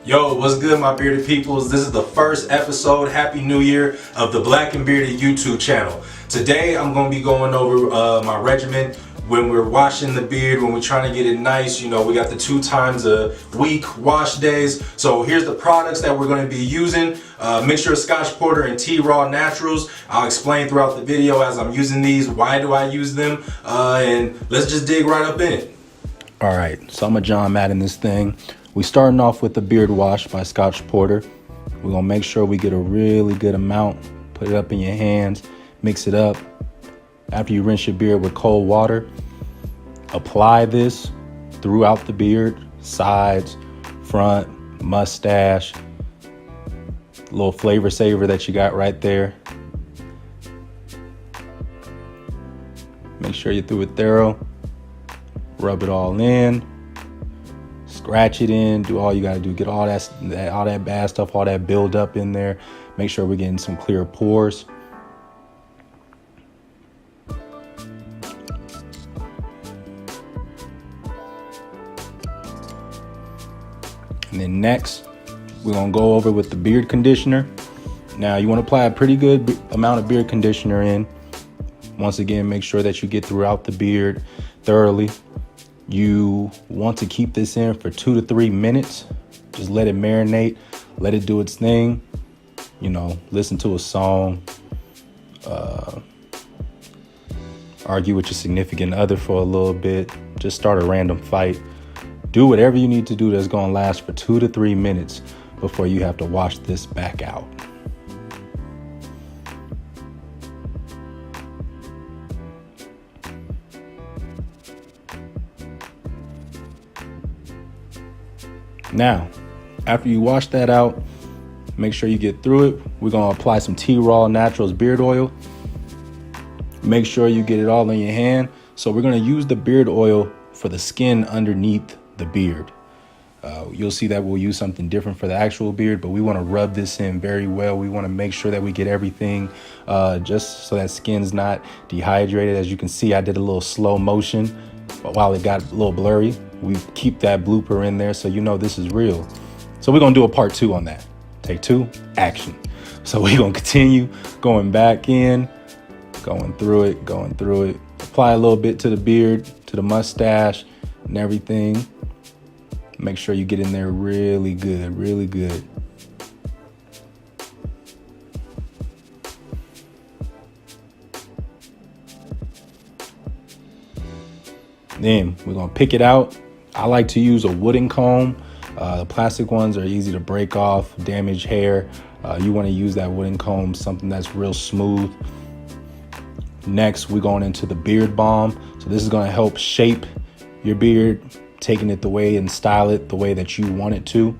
Yo, what's good, my bearded peoples? This is the first episode, Happy New Year, of the Black and Bearded YouTube channel. Today, I'm going to be going over my regimen when we're washing the beard, when we're trying to get it nice. You know, we got the 2 times a week wash days. So here's the products that we're going to be using. Mixture of Scotch Porter and T-Raw Naturals. I'll explain throughout the video as I'm using these, why do I use them, and let's just dig right up in it. All right, so I'm a John Madden this thing. We starting off with the Beard Wash by Scotch Porter. We're gonna make sure we get a really good amount. Put it up in your hands, mix it up. After you rinse your beard with cold water, apply this throughout the beard, sides, front, mustache, little flavor saver that you got right there. Make sure you're through it thorough. Rub it all in. Scratch it in, do all you gotta do, get all that bad stuff, all that build up in there. Make sure we're getting some clear pores. And then next, we're gonna go over with the beard conditioner. Now you wanna apply a pretty good amount of beard conditioner in. Once again, make sure that you get throughout the beard thoroughly. You want to keep this in for 2 to 3 minutes. Just let it marinate, let it do its thing. You know, listen to a song, argue with your significant other for a little bit, just start a random fight. Do whatever you need to do that's gonna last for 2 to 3 minutes before you have to wash this back out. Now, after you wash that out, make sure you get through it. We're going to apply some T-Raw Naturals beard oil. Make sure you get it all in your hand. So we're going to use the beard oil for the skin underneath the beard. You'll see that we'll use something different for the actual beard, but we want to rub this in very well. We want to make sure that we get everything just so that skin's not dehydrated. As you can see, I did a little slow motion, but while it got a little blurry, we keep that blooper in there so you know this is real. So we're gonna do a part 2 on that. Take 2, action. So we're gonna continue going back in, going through it. Apply a little bit to the beard, to the mustache and everything. Make sure you get in there really good, really good. Then we're gonna pick it out. I like to use a wooden comb. The plastic ones are easy to break off, damage hair. You want to use that wooden comb, something that's real smooth. Next, we're going into the beard balm. So this is going to help shape your beard, taking it the way and style it the way that you want it to.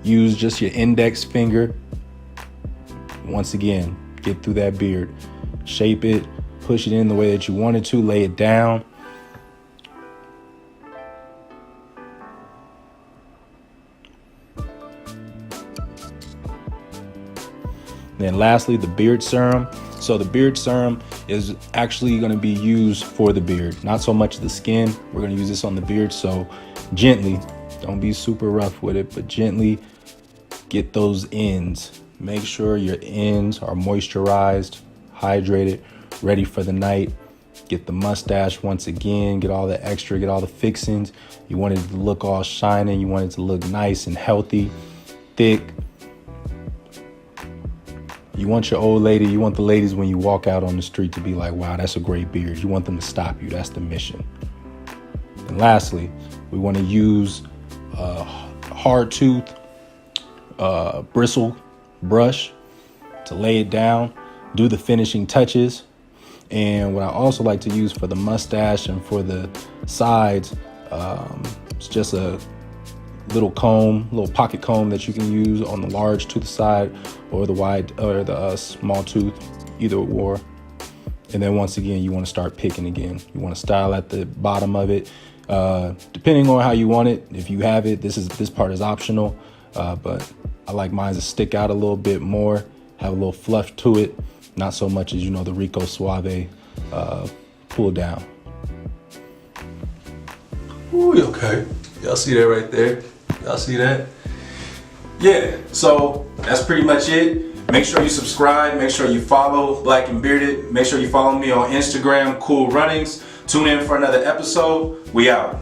Use just your index finger. Once again, get through that beard, shape it, push it in the way that you want it to, lay it down. Then lastly, the beard serum. So the beard serum is actually going to be used for the beard, not so much the skin. We're going to use this on the beard. So gently, don't be super rough with it, but gently get those ends. Make sure your ends are moisturized, hydrated, ready for the night. Get the mustache once again, get all the extra, get all the fixings. You want it to look all shining. You want it to look nice and healthy, thick. You want your old lady, you want the ladies when you walk out on the street to be like, wow, that's a great beard. You want them to stop you. That's the mission. And lastly, we want to use a hard tooth bristle brush to lay it down, do the finishing touches. And what I also like to use for the mustache and for the sides, it's just a little comb, little pocket comb that you can use on the large tooth side or the wide or the small tooth, either or. And then once again, you want to start picking again. You want to style at the bottom of it, depending on how you want it. If you have it, this part is optional, but I like mine to stick out a little bit more, have a little fluff to it, not so much as, you know, the Rico Suave pull down. Ooh, okay. Y'all see that right there? Y'all see that? Yeah, so that's pretty much it. Make sure you subscribe. Make sure you follow Black and Bearded. Make sure you follow me on Instagram, Cool Runnings. Tune in for another episode. We out.